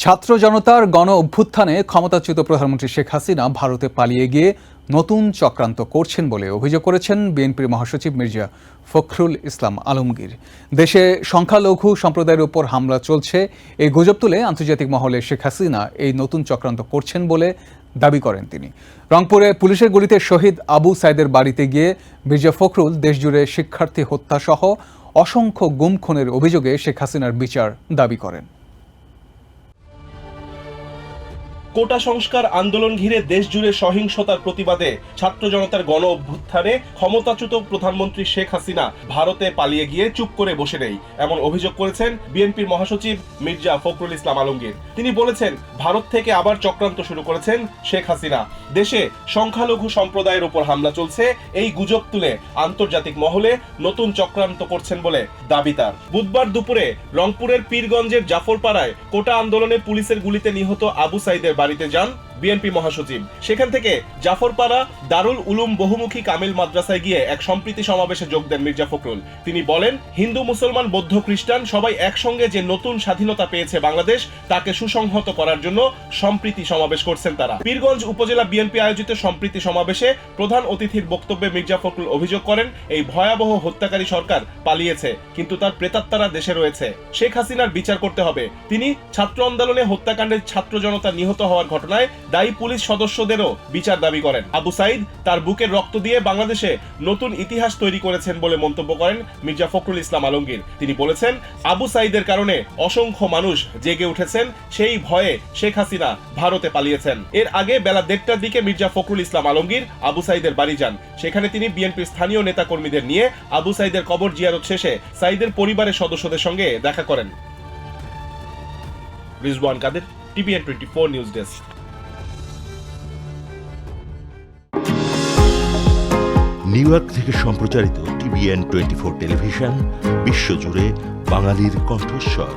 ছাত্র জনতার গণ অভ্যুত্থানে ক্ষমতাচ্যুত প্রধানমন্ত্রী শেখ হাসিনা ভারতে পালিয়ে গিয়ে নতুন চক্রান্ত করছেন বলে অভিযোগ করেছেন বিএনপির মহাসচিব মির্জা ফখরুল ইসলাম আলমগীর। দেশে সংখ্যালঘু সম্প্রদায়ের উপর হামলা চলছে এই গুজব তুলে আন্তর্জাতিক মহলে শেখ হাসিনা এই নতুন চক্রান্ত করছেন বলে দাবি করেন তিনি। রংপুরে পুলিশের গুলিতে শহীদ আবু সাইদের বাড়িতে গিয়ে মির্জা ফখরুল দেশজুড়ে শিক্ষার্থী হত্যাসহ অসংখ্য গুম খুনের অভিযোগে শেখ হাসিনার বিচার দাবি করেন। কোটা সংস্কার আন্দোলন ঘিরে দেশজুড়ে সহিংসতার প্রতিবাদে ছাত্র জনতার গণ অভ্যুত্থানে ক্ষমতাচ্যুত প্রধানমন্ত্রী শেখ হাসিনা ভারতে পালিয়ে গিয়ে চুপ করে বসে নেই, এমন অভিযোগ করেছেন বিএনপির মহাসচিব মির্জা ফখরুল ইসলাম আলমগীর। তিনি বলেছেন, ভারত থেকে আবার চক্রান্ত শুরু করেছেন শেখ হাসিনা। দেশে সংখ্যালঘু সম্প্রদায়ের উপর হামলা চলছে এই গুজব তুলে আন্তর্জাতিক মহলে নতুন চক্রান্ত করছেন বলে দাবি তার। বুধবার দুপুরে রংপুরের পীরগঞ্জের জাফরপাড়ায় কোটা আন্দোলনে পুলিশের গুলিতে নিহত আবু সাইদের বাড়িতে যান বিএনপি মহাসচিব। সেখান থেকে জাফরপাড়া দারুল উলুম বহুমুখী কামিল মাদ্রাসায় গিয়ে এক সম্প্রীতি সমাবেশে যোগ দেন মির্জা ফখরুল। তিনি বলেন, হিন্দু মুসলমান বৌদ্ধ খ্রিস্টান সবাই একসঙ্গে যে নতুন স্বাধীনতা পেয়েছে বাংলাদেশ, তাকে সুসংহত করার জন্য সম্প্রীতি সমাবেশ করছেন তারা। পীরগঞ্জ উপজেলা বিএনপি আয়োজিত সম্প্রীতি সমাবেশে প্রধান অতিথির বক্তব্যে মির্জা ফখরুল অভিযোগ করেন, এই ভয়াবহ হত্যাকারী সরকার পালিয়েছে, কিন্তু তার প্রেতাত্মারা দেশে রয়েছে। শেখ হাসিনার বিচার করতে হবে। তিনি ছাত্র আন্দোলনে হত্যাকাণ্ডে ছাত্র জনতা নিহত হওয়ার ঘটনায় দায়ী পুলিশ সদস্যদেরও বিচার দাবি করেন। আবু সাইদ তার বুকের রক্ত দিয়ে বাংলাদেশে নতুন ইতিহাস তৈরি করেছেন বলে মন্তব্য করেন মির্জা ফখরুল ইসলাম আলমগীর। তিনি বলেছেন, আবু সাইদের কারণে অসংখ্য মানুষ জেগে উঠেছেন, সেই ভয়ে শেখ হাসিনা ভারতে পালিয়েছেন। এর আগে বেলা 1:30টার দিকে মির্জা ফখরুল ইসলাম আলমগীর আবু সাইদের বাড়ি যান। সেখানে তিনি বিএনপির স্থানীয় নেতা কর্মীদের নিয়ে আবু সাইদের কবর জিয়ারত শেষে সাইদের পরিবারের সদস্যদের সঙ্গে দেখা করেন। রিজওয়ান কাদের, TVN 24 news desk. New York থেকে সম্প্রচারিত TVN 24 টেলিভিশন বিশ্বজুড়ে বাঙালির কণ্ঠস্বর।